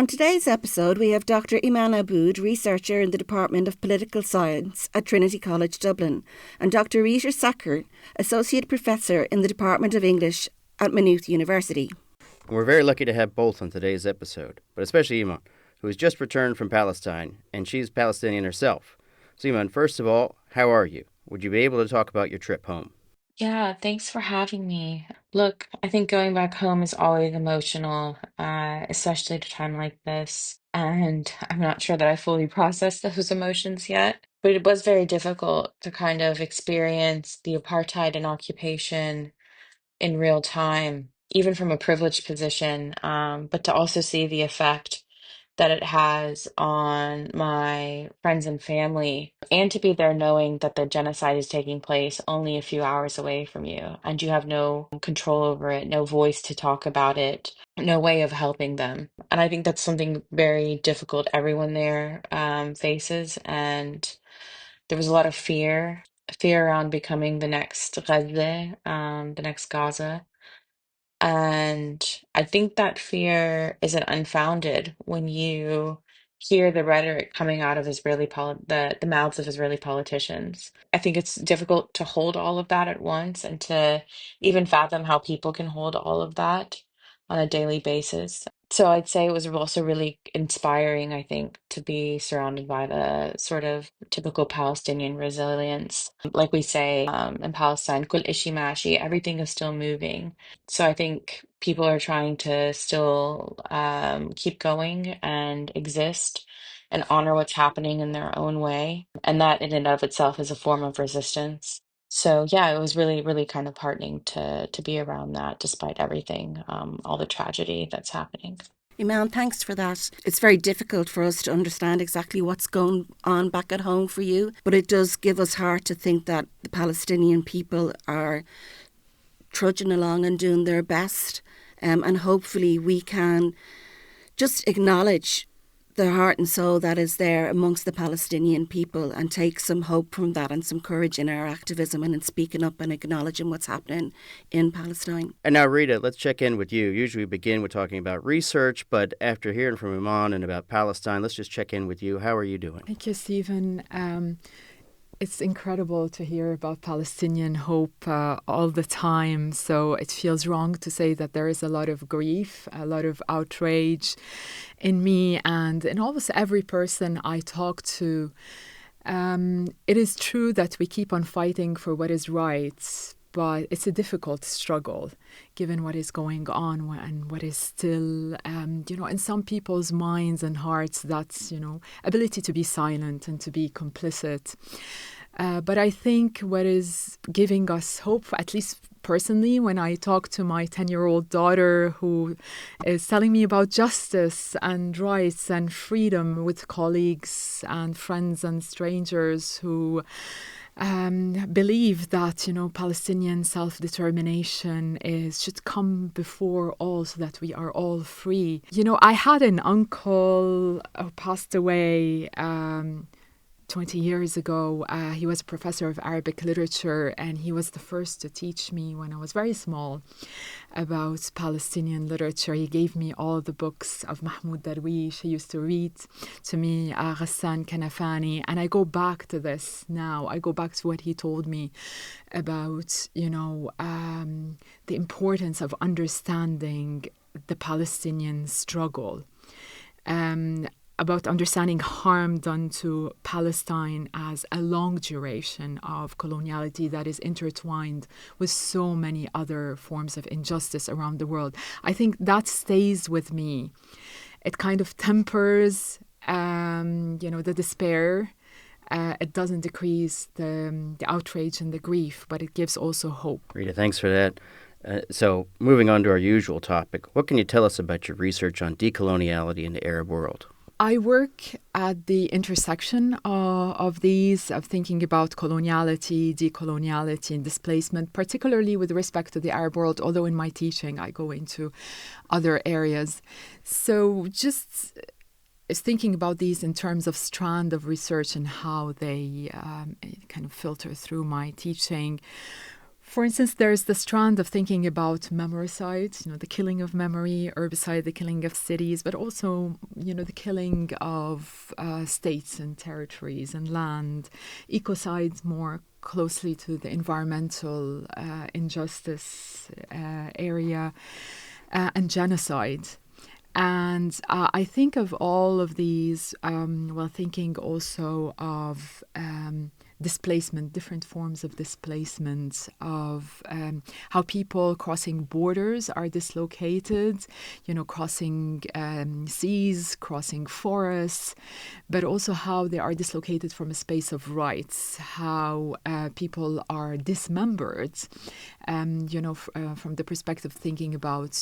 On today's episode, we have Dr Eman Abboud, researcher in the Department of Political Science at Trinity College, Dublin, and Dr Rita Sakr, associate professor in the Department of English at Maynooth University. We're very lucky to have both on today's episode, but especially Eman, who has just returned from Palestine, and she's Palestinian herself. So Eman, first of all, how are you? Would you be able to talk about your trip home? Yeah, thanks for having me. Look, I think going back home is always emotional, especially at a time like this. And I'm not sure that I fully processed those emotions yet, but it was very difficult to kind of experience the apartheid and occupation in real time, even from a privileged position, but to also see the effect that it has on my friends and family, and to be there knowing that the genocide is taking place only a few hours away from you, and you have no control over it, no voice to talk about it, no way of helping them. And I think that's something very difficult everyone there faces. And there was a lot of fear around becoming the next Gaza, the next Gaza. And I think that fear isn't unfounded when you hear the rhetoric coming out of the mouths of Israeli politicians. I think it's difficult to hold all of that at once and to even fathom how people can hold all of that on a daily basis. So I'd say it was also really inspiring, I think, to be surrounded by the sort of typical Palestinian resilience. Like we say in Palestine, kul ishi mashi, everything is still moving. So I think people are trying to still keep going and exist and honor what's happening in their own way. And that in and of itself is a form of resistance. So yeah, it was really, really kind of heartening to be around that despite everything, all the tragedy that's happening. Eman, thanks for that. It's very difficult for us to understand exactly what's going on back at home for you, but it does give us heart to think that the Palestinian people are trudging along and doing their best. And hopefully we can just acknowledge the heart and soul that is there amongst the Palestinian people and take some hope from that and some courage in our activism and in speaking up and acknowledging what's happening in Palestine. And now, Rita, let's check in with you. Usually we begin with talking about research, but after hearing from Eman and about Palestine, let's just check in with you. How are you doing? Thank you, Stephen. It's incredible to hear about Palestinian hope all the time. So it feels wrong to say that there is a lot of grief, a lot of outrage in me and in almost every person I talk to. It is true that we keep on fighting for what is right, but it's a difficult struggle given what is going on and what is still, in some people's minds and hearts, that's, ability to be silent and to be complicit. But I think what is giving us hope, at least personally, when I talk to my 10-year-old daughter who is telling me about justice and rights and freedom with colleagues and friends and strangers who believe that, Palestinian self-determination should come before all so that we are all free. I had an uncle who passed away 20 years ago. He was a professor of Arabic literature, and he was the first to teach me when I was very small about Palestinian literature. He gave me all the books of Mahmoud Darwish. He used to read to me Ghassan Kanafani, and I go back to this now. I go back to what he told me about, the importance of understanding the Palestinian struggle. About understanding harm done to Palestine as a long duration of coloniality that is intertwined with so many other forms of injustice around the world. I think that stays with me. It kind of tempers, the despair. It doesn't decrease the outrage and the grief, but it gives also hope. Rita, thanks for that. So moving on to our usual topic, what can you tell us about your research on decoloniality in the Arab world? I work at the intersection of thinking about coloniality, decoloniality, and displacement, particularly with respect to the Arab world, although in my teaching I go into other areas. So just thinking about these in terms of strand of research and how they kind of filter through my teaching. For instance, there's the strand of thinking about memoricide, the killing of memory, herbicide, the killing of cities, but also, the killing of states and territories and land, ecocides more closely to the environmental injustice area, and genocide. And I think of all of these while thinking also of displacement, different forms of displacement, of how people crossing borders are dislocated, crossing seas, crossing forests, but also how they are dislocated from a space of rights, how people are dismembered, from the perspective thinking about,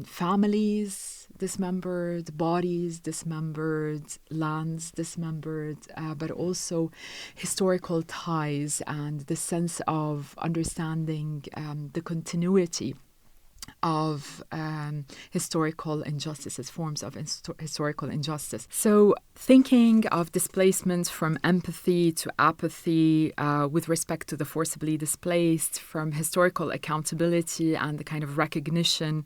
families dismembered, bodies dismembered, lands dismembered, but also historical ties and the sense of understanding the continuity of historical injustices, forms of historical injustice. So thinking of displacement from empathy to apathy with respect to the forcibly displaced, from historical accountability and the kind of recognition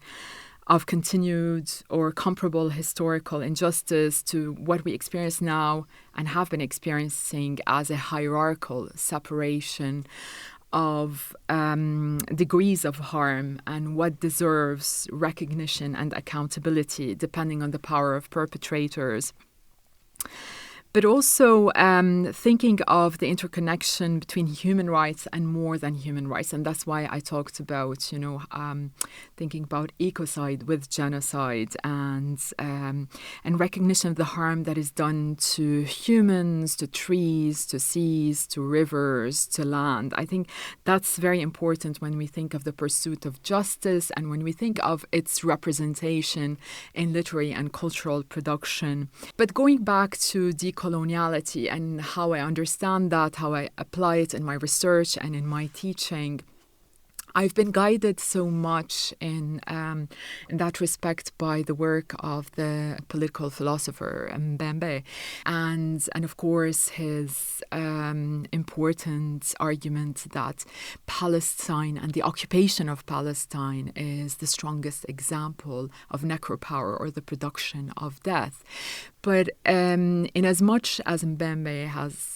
of continued or comparable historical injustice to what we experience now and have been experiencing as a hierarchical separation of degrees of harm and what deserves recognition and accountability depending on the power of perpetrators. But also thinking of the interconnection between human rights and more than human rights. And that's why I talked about, thinking about ecocide with genocide and recognition of the harm that is done to humans, to trees, to seas, to rivers, to land. I think that's very important when we think of the pursuit of justice and when we think of its representation in literary and cultural production. But going back to decoloniality and how I understand that, how I apply it in my research and in my teaching, I've been guided so much in that respect by the work of the political philosopher Mbembe, and of course his important argument that Palestine and the occupation of Palestine is the strongest example of necropower or the production of death. But in as much as Mbembe has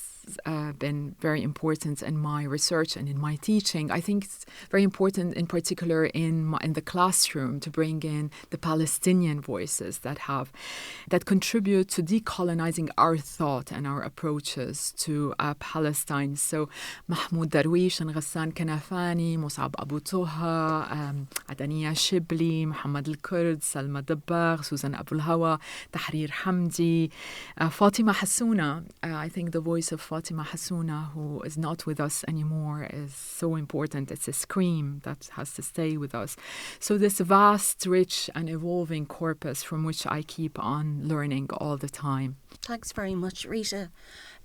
been very important in my research and in my teaching, I think it's very important in particular in the classroom to bring in the Palestinian voices that contribute to decolonizing our thought and our approaches to Palestine. So Mahmoud Darwish and Ghassan Kanafani, Musab Abu Toha, Adania Shibli, Muhammad al-Kurd, Salma Dabbar, Susan Abul Hawa, Tahrir Hamdi, Fatima Hassouna. I think the voice of Fatima Hassouna, who is not with us anymore, is so important. It's a scream that has to stay with us. So this vast, rich and evolving corpus from which I keep on learning all the time. Thanks very much, Rita.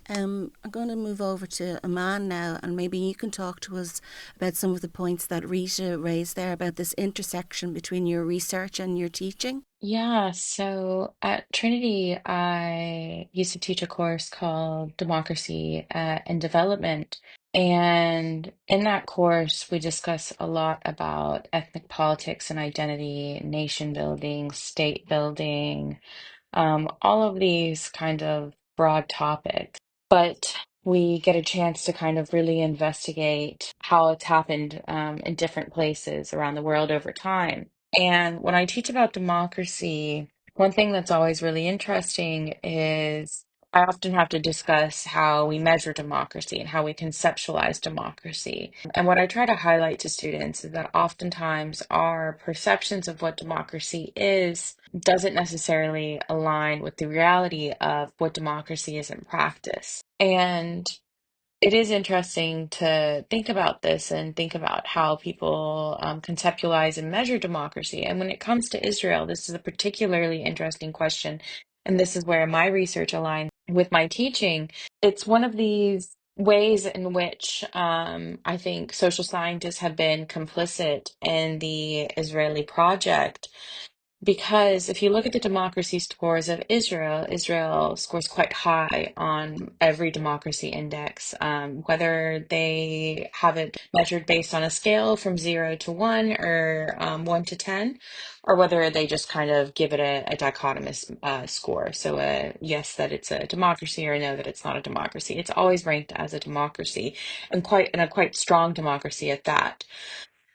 I'm going to move over to Eman now, and maybe you can talk to us about some of the points that Rita raised there about this intersection between your research and your teaching. Yeah, so at Trinity, I used to teach a course called Democracy and Development. And in that course, we discuss a lot about ethnic politics and identity, nation building, state building, all of these kind of broad topics. But we get a chance to kind of really investigate how it's happened in different places around the world over time. And when I teach about democracy, one thing that's always really interesting is I often have to discuss how we measure democracy and how we conceptualize democracy. And what I try to highlight to students is that oftentimes our perceptions of what democracy is doesn't necessarily align with the reality of what democracy is in practice. And it is interesting to think about this and think about how people conceptualize and measure democracy. And when it comes to Israel, this is a particularly interesting question. And this is where my research aligns with my teaching. It's one of these ways in which I think social scientists have been complicit in the Israeli project because if you look at the democracy scores of Israel, Israel scores quite high on every democracy index, whether they have it measured based on a scale from 0 to 1 or 1 to 10, or whether they just kind of give it a dichotomous score. So yes, that it's a democracy, or no, that it's not a democracy. It's always ranked as a democracy, and a quite strong democracy at that.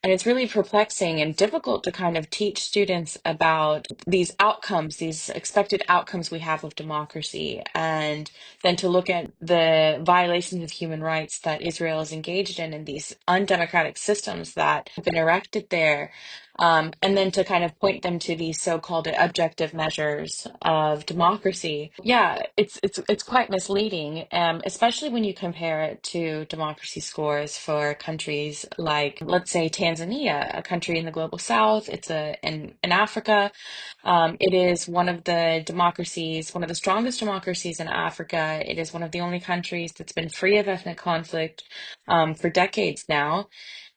And it's really perplexing and difficult to kind of teach students about these outcomes, these expected outcomes we have of democracy, and then to look at the violations of human rights that Israel is engaged in and these undemocratic systems that have been erected there. And then to kind of point them to these so-called objective measures of democracy. Yeah, it's quite misleading, especially when you compare it to democracy scores for countries like, let's say, Tanzania, a country in the global south. It's in Africa. It is one of the democracies, one of the strongest democracies in Africa. It is one of the only countries that's been free of ethnic conflict for decades now.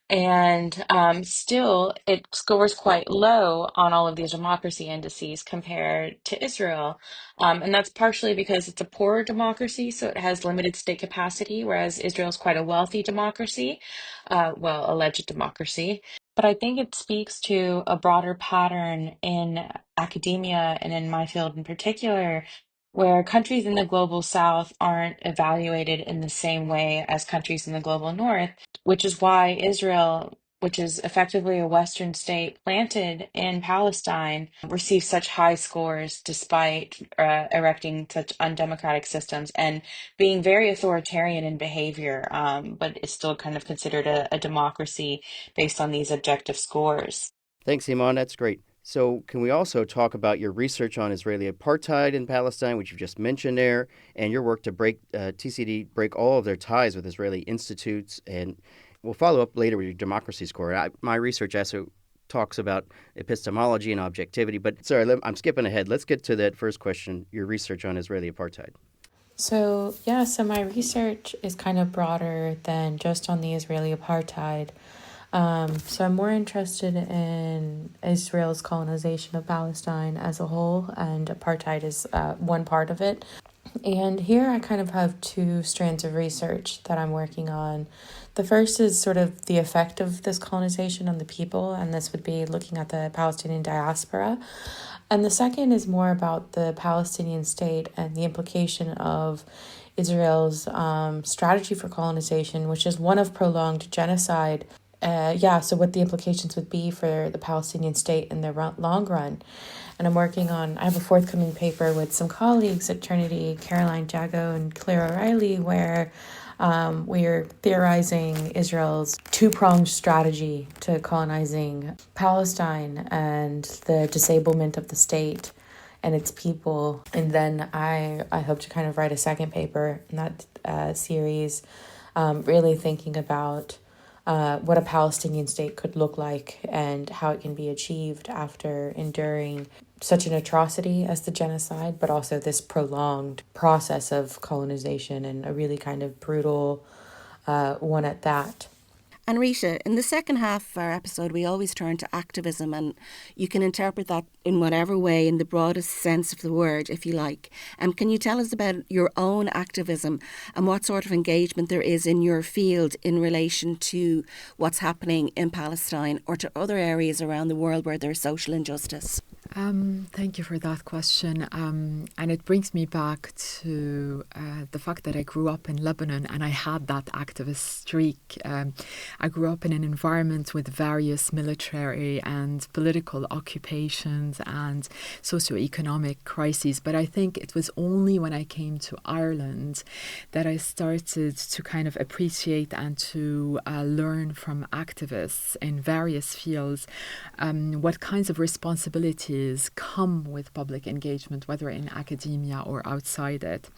And still, it scores quite low on all of these democracy indices compared to Israel. And that's partially because it's a poorer democracy, so it has limited state capacity, whereas Israel is quite a wealthy democracy, alleged democracy. But I think it speaks to a broader pattern in academia and in my field in particular, where countries in the global south aren't evaluated in the same way as countries in the global north, which is why Israel, which is effectively a Western state planted in Palestine, receives such high scores despite erecting such undemocratic systems and being very authoritarian in behavior, but is still kind of considered a democracy based on these objective scores. Thanks, Eman. That's great. So, can we also talk about your research on Israeli apartheid in Palestine, which you just mentioned there, and your work to break TCD break all of their ties with Israeli institutes? And we'll follow up later with your democracy score. My research also talks about epistemology and objectivity, but sorry, I'm skipping ahead. Let's get to that first question, your research on Israeli apartheid. So my research is kind of broader than just on the Israeli apartheid. So I'm more interested in Israel's colonization of Palestine as a whole, and apartheid is one part of it. And here I kind of have two strands of research that I'm working on. The first is sort of the effect of this colonization on the people, and this would be looking at the Palestinian diaspora. And the second is more about the Palestinian state and the implication of Israel's strategy for colonization, which is one of prolonged genocide. So what the implications would be for the Palestinian state in the long run. And I have a forthcoming paper with some colleagues at Trinity, Caroline Jago and Claire O'Reilly, where we're theorizing Israel's two-pronged strategy to colonizing Palestine and the disablement of the state and its people. And then I hope to kind of write a second paper in that series, really thinking about what a Palestinian state could look like and how it can be achieved after enduring such an atrocity as the genocide, but also this prolonged process of colonization, and a really kind of brutal one at that. And Rita, in the second half of our episode, we always turn to activism, and you can interpret that in whatever way, in the broadest sense of the word, if you like. Can you tell us about your own activism and what sort of engagement there is in your field in relation to what's happening in Palestine or to other areas around the world where there's social injustice? Thank you for that question. And it brings me back to the fact that I grew up in Lebanon and I had that activist streak. I grew up in an environment with various military and political occupations and socioeconomic crises. But I think it was only when I came to Ireland that I started to kind of appreciate and to learn from activists in various fields what kinds of responsibilities come with public engagement, whether in academia or outside it.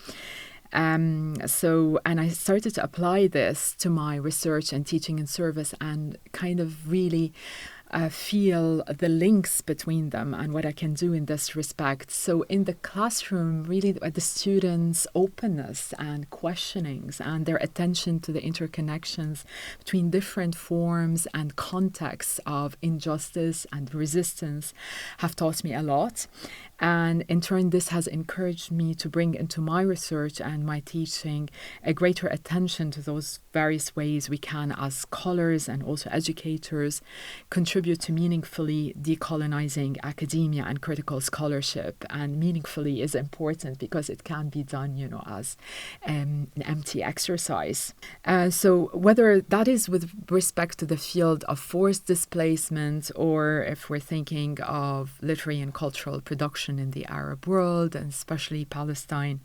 And I started to apply this to my research and teaching and service, and kind of really feel the links between them and what I can do in this respect. So in the classroom, really the students' openness and questionings and their attention to the interconnections between different forms and contexts of injustice and resistance have taught me a lot. And in turn, this has encouraged me to bring into my research and my teaching a greater attention to those various ways we can, as scholars and also educators, contribute to meaningfully decolonizing academia and critical scholarship. And meaningfully is important because it can be done, as an empty exercise. So whether that is with respect to the field of forced displacement, or if we're thinking of literary and cultural production in the Arab world, and especially Palestine.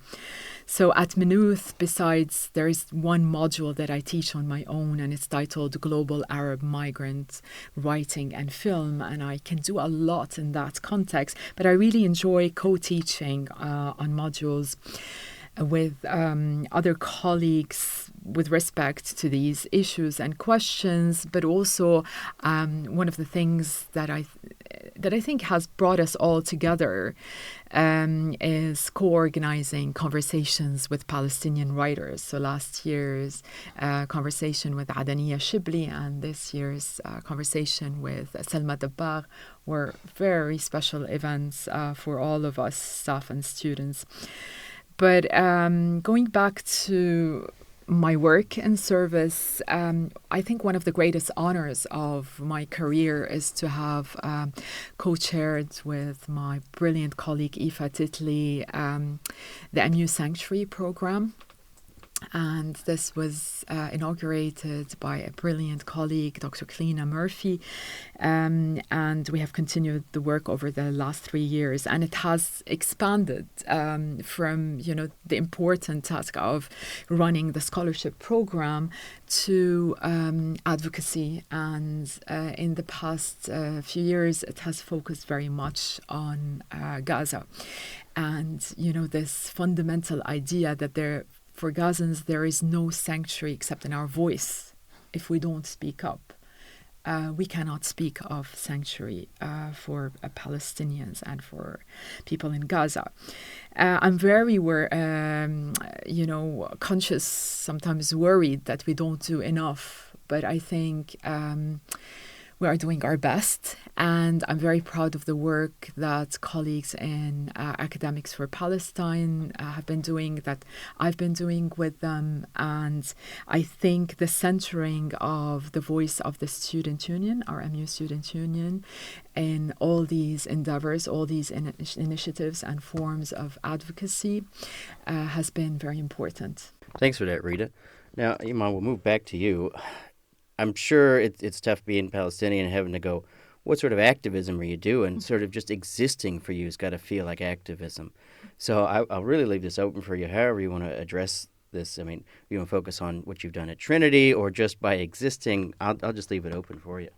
So at Maynooth, besides, there is one module that I teach on my own, and it's titled Global Arab Migrant Writing and Film, and I can do a lot in that context, but I really enjoy co-teaching on modules with other colleagues with respect to these issues and questions, but also one of the things that I think has brought us all together is co-organizing conversations with Palestinian writers. So last year's conversation with Adania Shibli and this year's conversation with Selma Dabbar were very special events for all of us, staff and students. But going back to my work and service, I think one of the greatest honors of my career is to have co-chaired with my brilliant colleague Aoife Titley the MU Sanctuary program. And this was inaugurated by a brilliant colleague, Dr. Cliona Murphy, and we have continued the work over the last 3 years. And it has expanded from, the important task of running the scholarship program to advocacy. And in the past few years, it has focused very much on Gaza. And, this fundamental idea that for Gazans, there is no sanctuary except in our voice. If we don't speak up, we cannot speak of sanctuary for Palestinians and for people in Gaza. I'm very, conscious, sometimes worried that we don't do enough. But I think we are doing our best, and I'm very proud of the work that colleagues in Academics for Palestine have been doing, that I've been doing with them. And I think the centering of the voice of the student union, our MU student union, in all these endeavors, all these initiatives and forms of advocacy has been very important. Thanks for that, Rita. Now, Eman, we'll move back to you. I'm sure it's tough being Palestinian and having to go, what sort of activism are you doing? Sort of just existing for you has got to feel like activism. So I'll really leave this open for you, however you want to address this. I mean, you want to focus on what you've done at Trinity or just by existing. I'll just leave it open for you.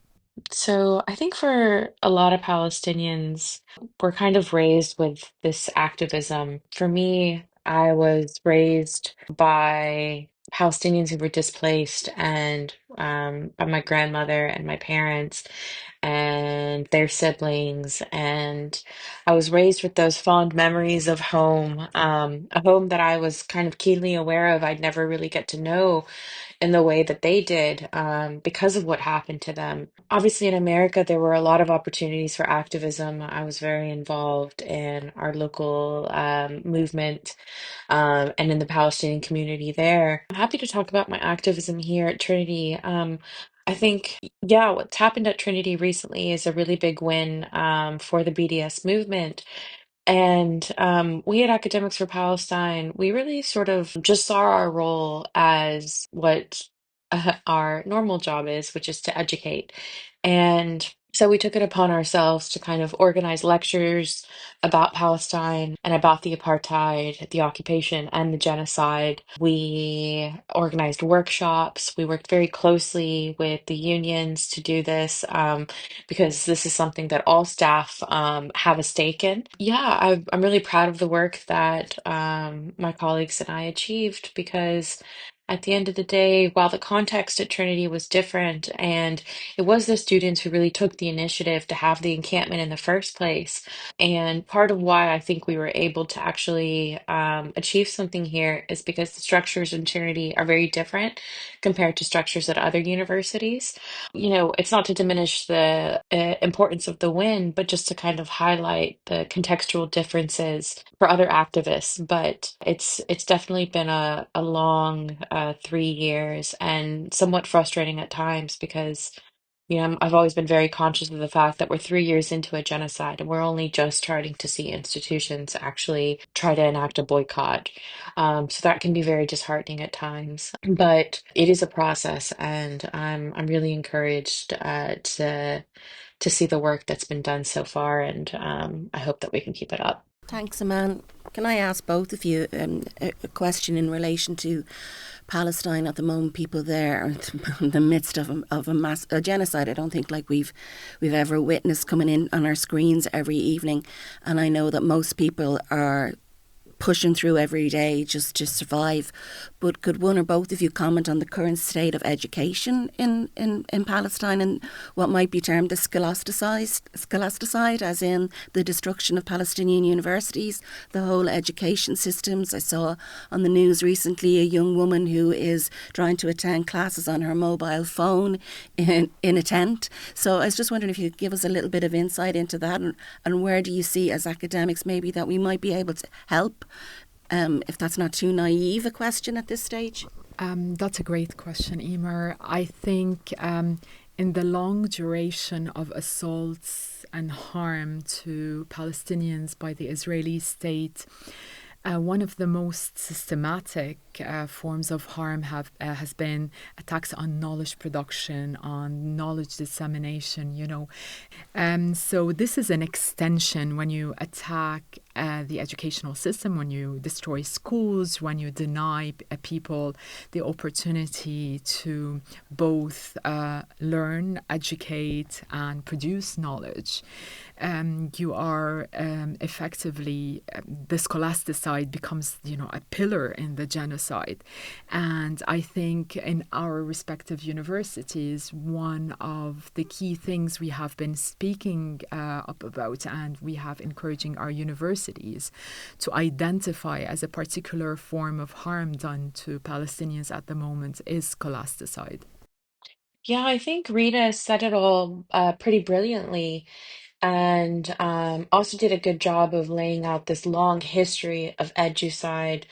So I think for a lot of Palestinians, we're kind of raised with this activism. For me, I was raised by Palestinians who were displaced and by my grandmother and my parents and their siblings. And I was raised with those fond memories of home, a home that I was kind of keenly aware of. I'd never really get to know in the way that they did because of what happened to them. Obviously, in America, there were a lot of opportunities for activism. I was very involved in our local movement and in the Palestinian community there. I'm happy to talk about my activism here at Trinity. I think, yeah, what's happened at Trinity recently is a really big win for the BDS movement. And we at Academics for Palestine, we really sort of just saw our role as what our normal job is, which is to educate. And so we took it upon ourselves to kind of organize lectures about Palestine and about the apartheid, the occupation, and the genocide. We organized workshops. We worked very closely with the unions to do this because this is something that all staff have a stake in. Yeah, I'm really proud of the work that my colleagues and I achieved because At the end of the day, while the context at Trinity was different, and it was the students who really took the initiative to have the encampment in the first place. And part of why I think we were able to actually achieve something here is because the structures in Trinity are very different compared to structures at other universities. It's not to diminish the importance of the win, but just to kind of highlight the contextual differences for other activists. But it's definitely been a long 3 years and somewhat frustrating at times because I've always been very conscious of the fact that we're 3 years into a genocide and we're only just starting to see institutions actually try to enact a boycott. So that can be very disheartening at times, but it is a process, and I'm really encouraged to see the work that's been done so far, and I hope that we can keep it up. Thanks, Eman. Can I ask both of you a question in relation to Palestine at the moment? People there are in the midst of a genocide. I don't think like we've ever witnessed coming in on our screens every evening, and I know that most people are pushing through every day just to survive. But could one or both of you comment on the current state of education in Palestine and what might be termed the scholasticide, as in the destruction of Palestinian universities, the whole education systems? I saw on the news recently a young woman who is trying to attend classes on her mobile phone in a tent. So I was just wondering if you could give us a little bit of insight into that, and where do you see as academics maybe that we might be able to help, if that's not too naive a question at this stage? That's a great question, Emer. I think in the long duration of assaults and harm to Palestinians by the Israeli state, one of the most systematic forms of harm has been attacks on knowledge production, on knowledge dissemination, So this is an extension when you attack the educational system, when you destroy schools, when you deny people the opportunity to both learn, educate, and produce knowledge. You are effectively, the scholasticide becomes, a pillar in the genocide. And I think in our respective universities, one of the key things we have been speaking up about, and we have encouraging our universities to identify as a particular form of harm done to Palestinians at the moment, is scholasticide. Yeah, I think Rita said it all pretty brilliantly, and also did a good job of laying out this long history of educide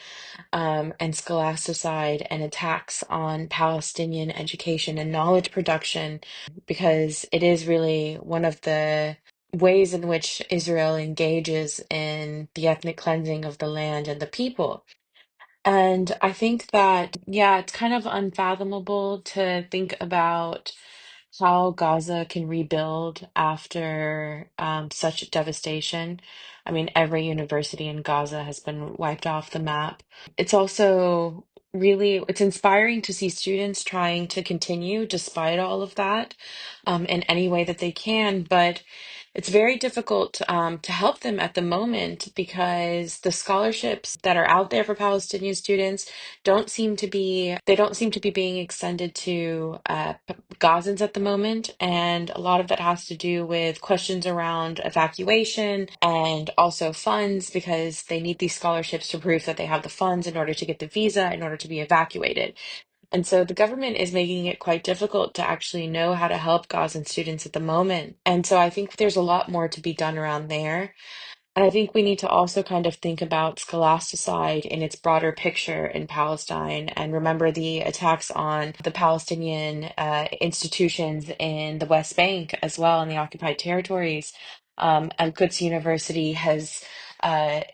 and scholasticide and attacks on Palestinian education and knowledge production, because it is really one of the ways in which Israel engages in the ethnic cleansing of the land and the people. And I think that, yeah, it's kind of unfathomable to think about how Gaza can rebuild after such devastation. I mean, every university in Gaza has been wiped off the map. It's also it's inspiring to see students trying to continue despite all of that, in any way that they can. But it's very difficult to help them at the moment because the scholarships that are out there for Palestinian students don't seem to be being extended to Gazans at the moment, and a lot of that has to do with questions around evacuation and also funds, because they need these scholarships to prove that they have the funds in order to get the visa in order to be evacuated. And so the government is making it quite difficult to actually know how to help Gazan students at the moment. And so I think there's a lot more to be done around there. And I think we need to also kind of think about scholasticide in its broader picture in Palestine and remember the attacks on the Palestinian institutions in the West Bank as well, in the occupied territories. Al-Quds University has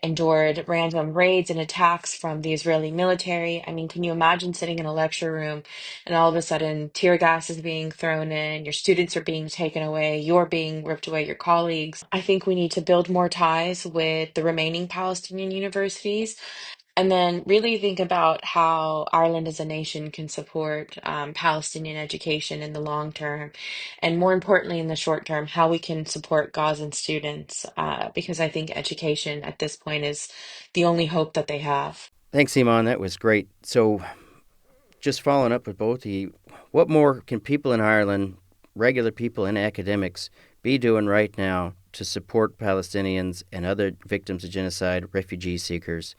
endured random raids and attacks from the Israeli military. I mean, can you imagine sitting in a lecture room and all of a sudden tear gas is being thrown in, your students are being taken away, you're being ripped away, your colleagues? I think we need to build more ties with the remaining Palestinian universities, and then really think about how Ireland as a nation can support Palestinian education in the long term. And more importantly, in the short term, how we can support Gazan students, because I think education at this point is the only hope that they have. Thanks, Eman. That was great. So just following up with both of you, what more can people in Ireland, regular people and academics, be doing right now to support Palestinians and other victims of genocide, refugee seekers,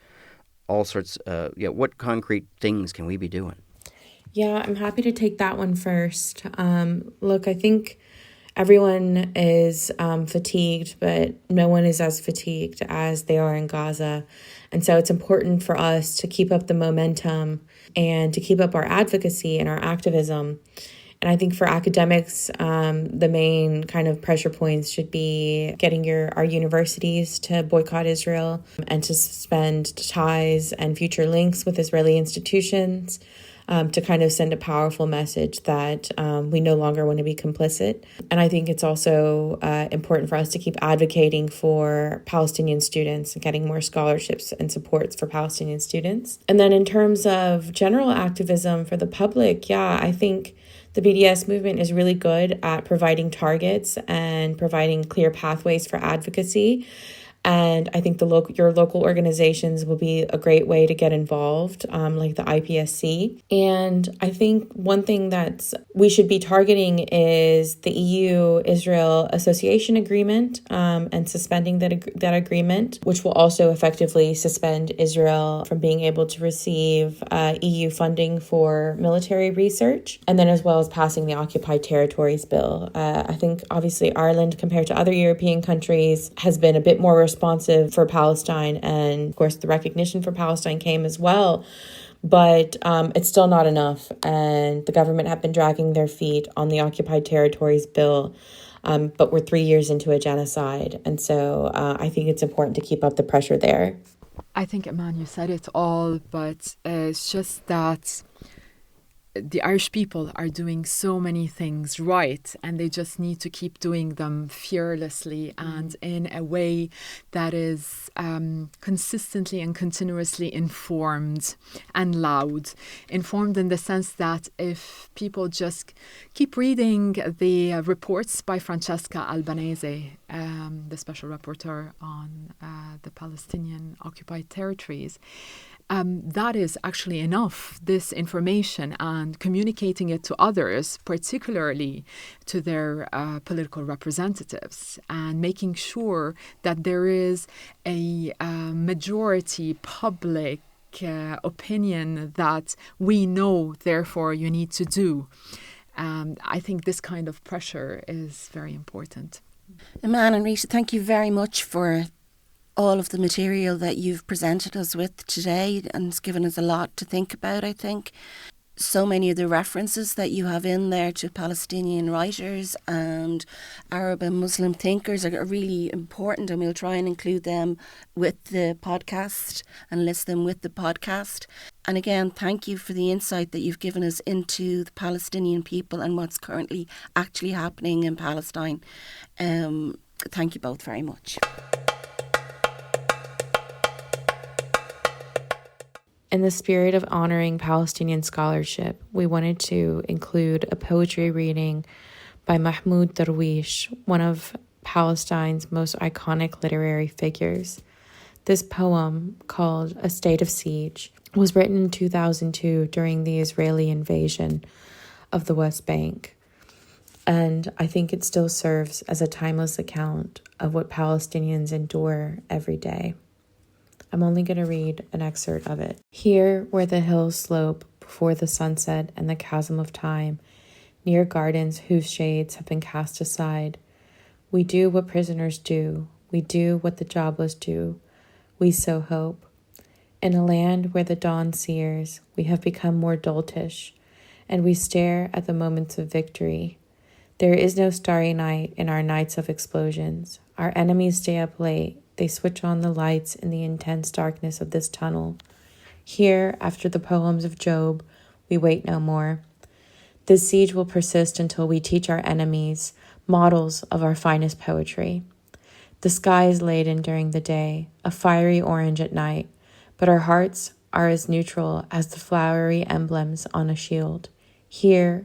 all sorts? What concrete things can we be doing? Yeah, I'm happy to take that one first. Look, I think everyone is fatigued, but no one is as fatigued as they are in Gaza. And so it's important for us to keep up the momentum and to keep up our advocacy and our activism. And I think for academics, the main kind of pressure points should be getting our universities to boycott Israel and to suspend ties and future links with Israeli institutions, to kind of send a powerful message that we no longer want to be complicit. And I think it's also important for us to keep advocating for Palestinian students and getting more scholarships and supports for Palestinian students. And then in terms of general activism for the public, I think the BDS movement is really good at providing targets and providing clear pathways for advocacy. And I think your local organizations will be a great way to get involved, like the IPSC. And I think one thing that we should be targeting is the EU-Israel Association Agreement, and suspending that agreement, which will also effectively suspend Israel from being able to receive EU funding for military research, and then as well as passing the Occupied Territories Bill. I think obviously Ireland, compared to other European countries, has been a bit more responsive for Palestine, and of course the recognition for Palestine came as well, but it's still not enough, and the government have been dragging their feet on the Occupied Territories Bill, but we're 3 years into a genocide, and so I think it's important to keep up the pressure there. I think, Eman, you said it all, but it's just that the Irish people are doing so many things right, and they just need to keep doing them fearlessly and in a way that is consistently and continuously informed and loud. Informed in the sense that if people just keep reading the reports by Francesca Albanese, the special rapporteur on the Palestinian occupied territories, that is actually enough, this information, and communicating it to others, particularly to their political representatives, and making sure that there is a majority public opinion that we know, therefore you need to do. I think this kind of pressure is very important. Eman and Rita, thank you very much for all of the material that you've presented us with today, and it's given us a lot to think about, I think. So many of the references that you have in there to Palestinian writers and Arab and Muslim thinkers are really important, and we'll try and include them with the podcast and list them with the podcast. And again, thank you for the insight that you've given us into the Palestinian people and what's currently actually happening in Palestine. Thank you both very much. In the spirit of honoring Palestinian scholarship, we wanted to include a poetry reading by Mahmoud Darwish, one of Palestine's most iconic literary figures. This poem, called A State of Siege, was written in 2002 during the Israeli invasion of the West Bank. And I think it still serves as a timeless account of what Palestinians endure every day. I'm only going to read an excerpt of it. Here, where the hills slope before the sunset and the chasm of time, near gardens whose shades have been cast aside, we do what prisoners do. We do what the jobless do. We sow hope. In a land where the dawn sears, we have become more doltish, and we stare at the moments of victory. There is no starry night in our nights of explosions. Our enemies stay up late. They switch on the lights in the intense darkness of this tunnel. Here, after the poems of Job, we wait no more. This siege will persist until we teach our enemies models of our finest poetry. The sky is laden during the day, a fiery orange at night, but our hearts are as neutral as the flowery emblems on a shield. Here,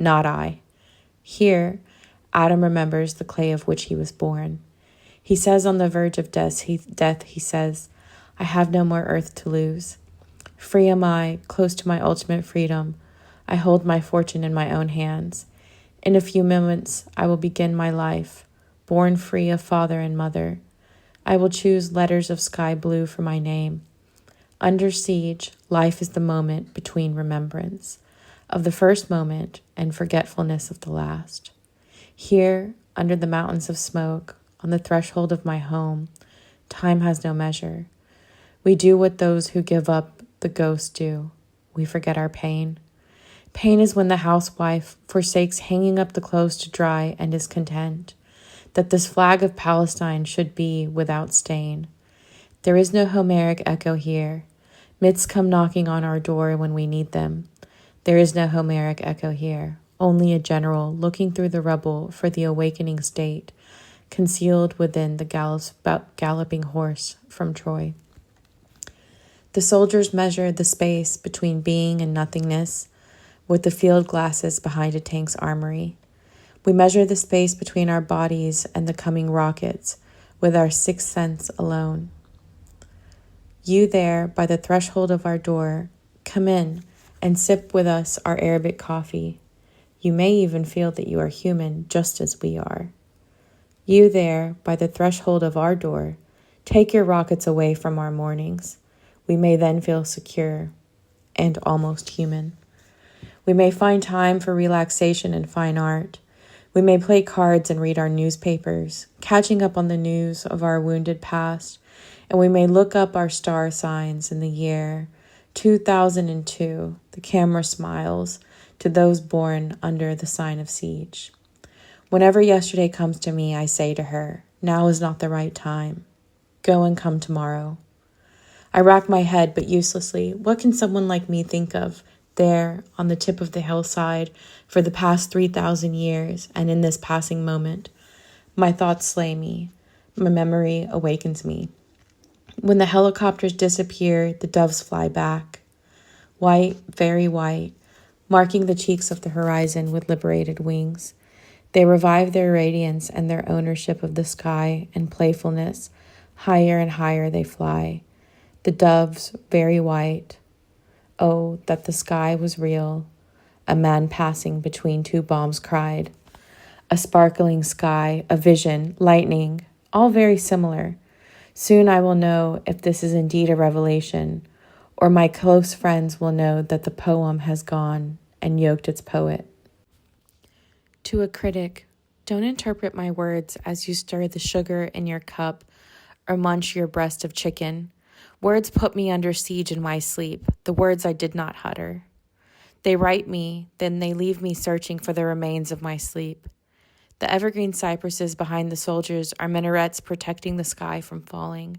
not I. Here, Adam remembers the clay of which he was born. He says on the verge of death, he says, I have no more earth to lose. Free am I, close to my ultimate freedom. I hold my fortune in my own hands. In a few moments, I will begin my life, born free of father and mother. I will choose letters of sky blue for my name. Under siege, life is the moment between remembrance of the first moment and forgetfulness of the last. Here, under the mountains of smoke, on the threshold of my home, time has no measure. We do what those who give up the ghost do. We forget our pain. Pain is when the housewife forsakes hanging up the clothes to dry and is content that this flag of Palestine should be without stain. There is no Homeric echo here. Myths come knocking on our door when we need them. There is no Homeric echo here, only a general looking through the rubble for the awakening state, concealed within the galloping horse from Troy. The soldiers measure the space between being and nothingness with the field glasses behind a tank's armory. We measure the space between our bodies and the coming rockets with our sixth sense alone. You there, by the threshold of our door, come in and sip with us our Arabic coffee. You may even feel that you are human just as we are. You there, by the threshold of our door, take your rockets away from our mornings. We may then feel secure and almost human. We may find time for relaxation and fine art. We may play cards and read our newspapers, catching up on the news of our wounded past, and we may look up our star signs in the year 2002. The camera smiles to those born under the sign of siege. Whenever yesterday comes to me, I say to her, now is not the right time. Go and come tomorrow. I rack my head, but uselessly. What can someone like me think of there on the tip of the hillside for the past 3,000 years and in this passing moment? My thoughts slay me. My memory awakens me. When the helicopters disappear, the doves fly back. White, very white, marking the cheeks of the horizon with liberated wings. They revive their radiance and their ownership of the sky and playfulness. Higher and higher they fly. The doves, very white. Oh, that the sky was real. A man passing between two bombs cried. A sparkling sky, a vision, lightning, all very similar. Soon I will know if this is indeed a revelation, or my close friends will know that the poem has gone and yoked its poet. To a critic, don't interpret my words as you stir the sugar in your cup or munch your breast of chicken. Words put me under siege in my sleep, the words I did not utter. They write me, then they leave me searching for the remains of my sleep. The evergreen cypresses behind the soldiers are minarets protecting the sky from falling.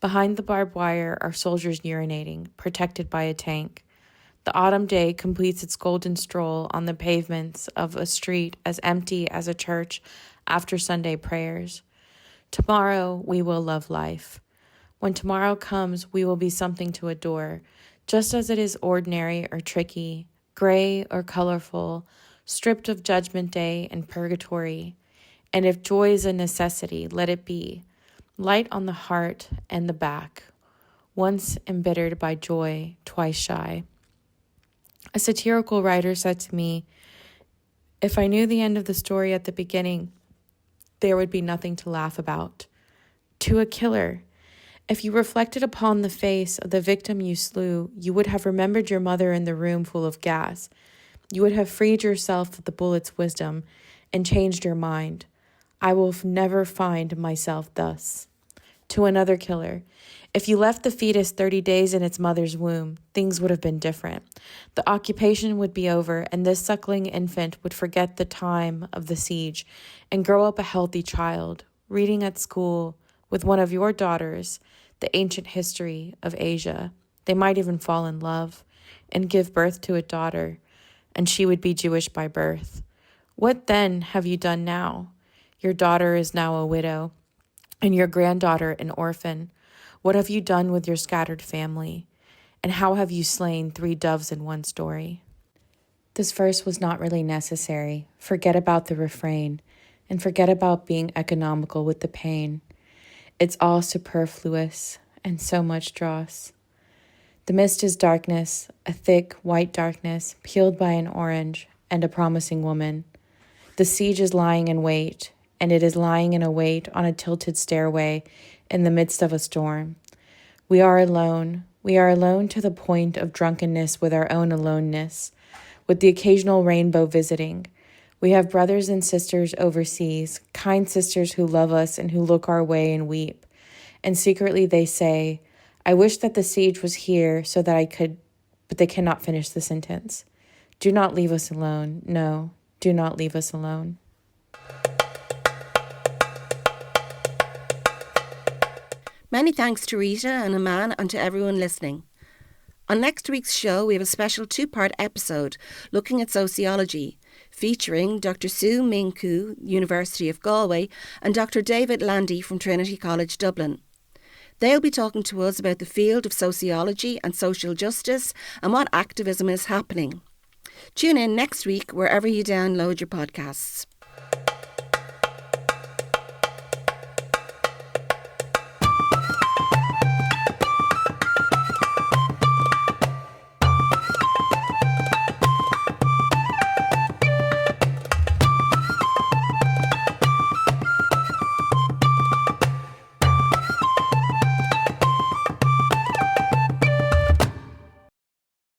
Behind the barbed wire are soldiers urinating, protected by a tank. The autumn day completes its golden stroll on the pavements of a street as empty as a church after Sunday prayers. Tomorrow we will love life. When tomorrow comes, we will be something to adore, just as it is ordinary or tricky, gray or colorful, stripped of judgment day and purgatory. And if joy is a necessity, let it be, light on the heart and the back, once embittered by joy, twice shy. A satirical writer said to me, if I knew the end of the story at the beginning, there would be nothing to laugh about. To a killer, if you reflected upon the face of the victim you slew, you would have remembered your mother in the room full of gas. You would have freed yourself of the bullet's wisdom and changed your mind. I will never find myself thus. To another killer, if you left the fetus 30 days in its mother's womb, things would have been different. The occupation would be over, and this suckling infant would forget the time of the siege and grow up a healthy child, reading at school with one of your daughters the ancient history of Asia. They might even fall in love and give birth to a daughter, and she would be Jewish by birth. What then have you done now? Your daughter is now a widow, and your granddaughter an orphan. What have you done with your scattered family? And how have you slain 3 doves in one story? This verse was not really necessary. Forget about the refrain, and forget about being economical with the pain. It's all superfluous and so much dross. The mist is darkness, a thick, white darkness, peeled by an orange, and a promising woman. The siege is lying in wait, and it is lying in a wait on a tilted stairway in the midst of a storm. We are alone. We are alone to the point of drunkenness with our own aloneness, with the occasional rainbow visiting. We have brothers and sisters overseas, kind sisters who love us and who look our way and weep. And secretly they say, I wish that the siege was here so that I could, but they cannot finish the sentence. Do not leave us alone. No, do not leave us alone. Many thanks to Rita and Eman and to everyone listening. On next week's show, we have a special 2-part episode looking at sociology, featuring Dr Sue Minku, University of Galway, and Dr David Landy from Trinity College, Dublin. They'll be talking to us about the field of sociology and social justice and what activism is happening. Tune in next week wherever you download your podcasts.